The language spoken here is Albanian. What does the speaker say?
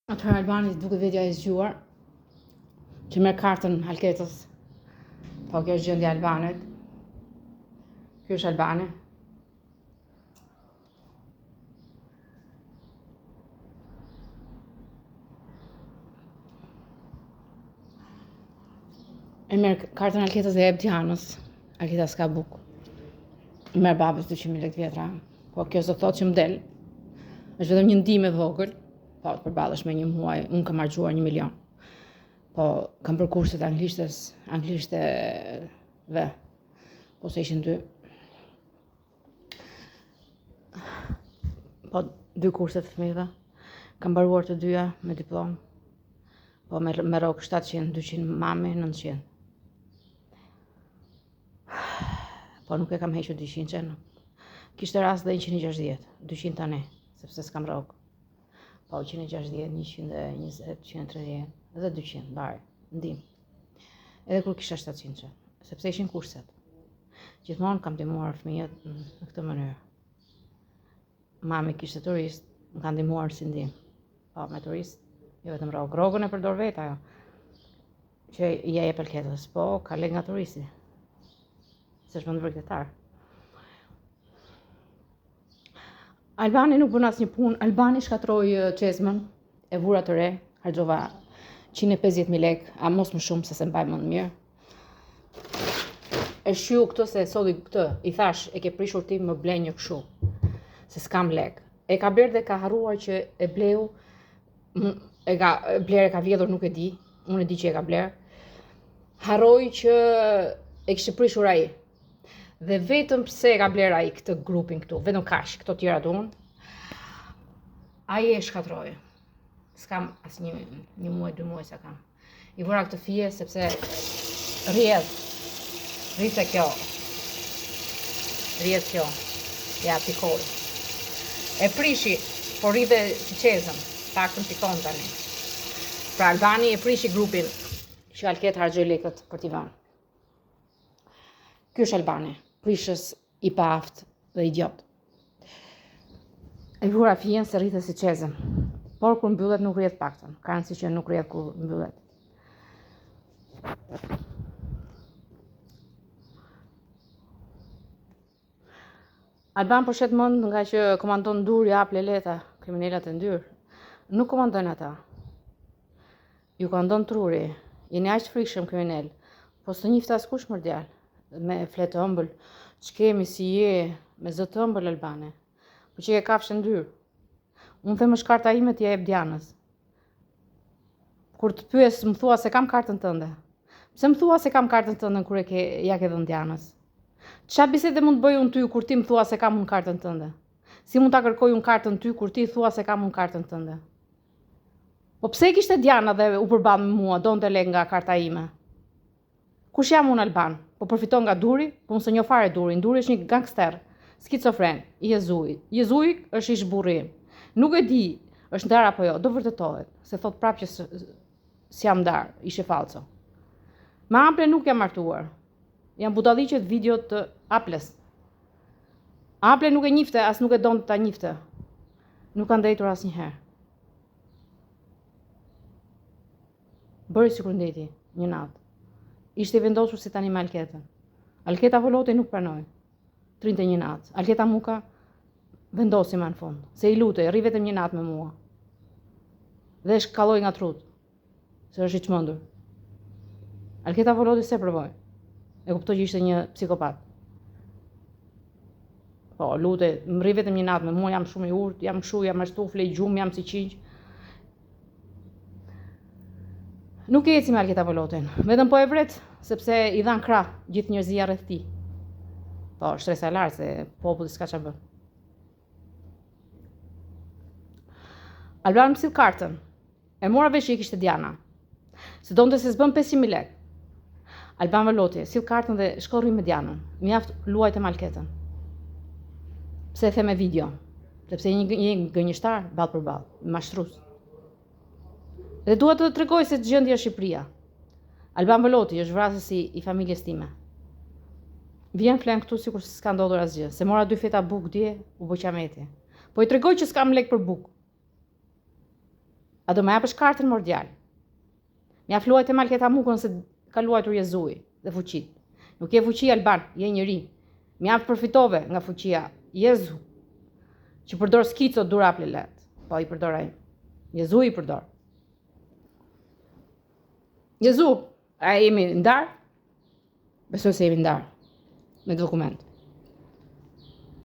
Atëherë Albani duke vetja e zgjuar që merr kartën Halketës. Po kjo është gjendja e Albanit. Ky është Albani. E merr kartën Halketës dhe e jep Dianës. Halketa s'ka bukë. Merr babës 200.000 lekë vjetra. Po kjo s'do thotë që më del. Është vetëm një ndihmë e vogël. Po të përballesh me një muaj, unë kam harxuar 1 milion. Po kam për kurset anglisht dhe po se ishin 2. Po 2 kurset të fëmijëve. Kam mbaruar të dyja me diplomë. Po me rok 700, 200 mami, 900. Po nuk e kam hequr 200-ën. Kishte rast dhe 160, 200 tani, sepse s'kam rok. Po 160, 120, 130, edhe 200, bari, ndim. Edhe kur kisha 700, sepse ishin kurset. Gjithmonë kam ndihmuar fëmijët në këtë mënyrë. Mami kishte turist, më ka ndihmuar si ndim. Po me turist, jo vetëm rrogë. Rrogën e përdor vetë ajo. Që ja jep Halketës, po ka lek nga turisti. Se është më ndërvërtetar. Albani nuk bën asnjë punë. Albani shkatroi çezmën, e vura të re, harxova 150.000 lekë, a mos më shumë se mbaj më mirë. E shiju këtë se solli këtë, i thash, e ke prishur ti më ble një kështu, se s'kam lekë. E ka bler dhe ka harruar që e bleu, bler e ka vjedhur nuk e di, unë e di që e ka bler. Harroi që e kishte prishur ai. Dhe vetëm pse e ka bler ai këtë grupin këtu, vetëm kaq, këto tjera të unë, ai e shkatroi. S'kam as një muaj, 2 muaj sa kam. I vura këtë fije sepse rrite kjo. Rrjet kjo. Ja pikoi. E prishi, por rrite si qezëm, paktën pikon tani. Pra Albani e prishi grupin që Halketa harxhoi lekët për t'i vënë. Ky është Albani, prishës i paaft dhe idiot. E vura fijen se rritet si qezëm. Por kur mbyllet nuk rrihet paktën. Ka rëndësi që nuk rrihet kur mbyllet. Alban po shet mend nga që komandon dur jap leleta, kriminalet e ndyrë. Nuk komandojnë ata. Ju komandon truri. Jeni aq frikshëm kriminal. Po s'të njifte askush më djalë. Me fletë të ëmbël, ç'kemi si je, me zë të ëmbël Albane. Po që e kafshë ndyrë. Unë them është karta ime t'ja jep Dianës. Kur të pyes më thua se kam kartën tënde. Pse më thua se kam kartën tënde kur ja ke dhënë Dianës? Ç'a bisede mund të bëj unë ty kur ti më thua se kam unë kartën tënde? Si mund ta kërkoj unë kartën ty kur ti thua se kam unë kartën tënde? Po pse kishte Diana dhe u përball me mua, donte lek nga karta ime? Kush jam unë Alban? Po përfiton nga duri? Po unë se njoh fare durin. Duri është një gangster, skicofren, i Jezuit. Jezuit është ish burri. Nuk e di, është ndar apo jo, do vërtetohet, se thot prapë që s'jam ndar, ishe falso. Me Ample nuk jam martuar. Jam budalliqet video të Aples. Ample nuk e njifte, as nuk e donte ta njifte. Nuk ka ndëjtur asnjëherë. Bëri sikur ndeti një natë. Ishte i vendosur si tani me Halketën. Halketa Voloti nuk pranoi. Trinte një natë. Halketa Muka vendosi më në fund. Se i lutej, rri vetëm një natë me mua. Dhe e shkalloi nga trut. Se është i çmendur. Halketa Voloti se provoi. E kuptoi që ishte një psikopat. Po, lutej, më rri vetëm një natë me mua, jam shumë i urtë, jam kshu, jam ashtu, flej gjumë, jam si qinj. Nuk e eci me Halketa Volotin, vetëm po e vret, sepse i dhan krah gjithë njerëzia rreth tij. Po, shtresa e lartë se populli s'ka ç'a bën. Alban më sill kartën. E mora vesh që i kishte Diana. Se donte se s'bën 500.000 lekë. Alban Voloti sill kartën dhe shkorri me Dianën. Mjaft luajte me Halketën. Pse e the me video? Sepse një gënjeshtar ball për ball, mashtrues. Dhe dua të tregoj se gjendja e Shqipëria. Alban Voloti është vrasësi i familjes time. Vjen flen këtu sikur s'ka ndodhur asgjë, se mora 2 feta bukë dje, u bë qameti. Po i tregoj që s'kam lek për bukë. A do më japësh kartën mordial? Mja fluajt e Malketa Mukon se ka luajtur Jezui dhe fuqit. Nuk je fuqi Alban, je njëri. Mja përfitove nga fuqia Jezu, që përdor skico dura plelet. Po i përdor ai. Jezu i përdor. Jezu, a jemi ndarë? Besoj se jemi ndarë me dokument.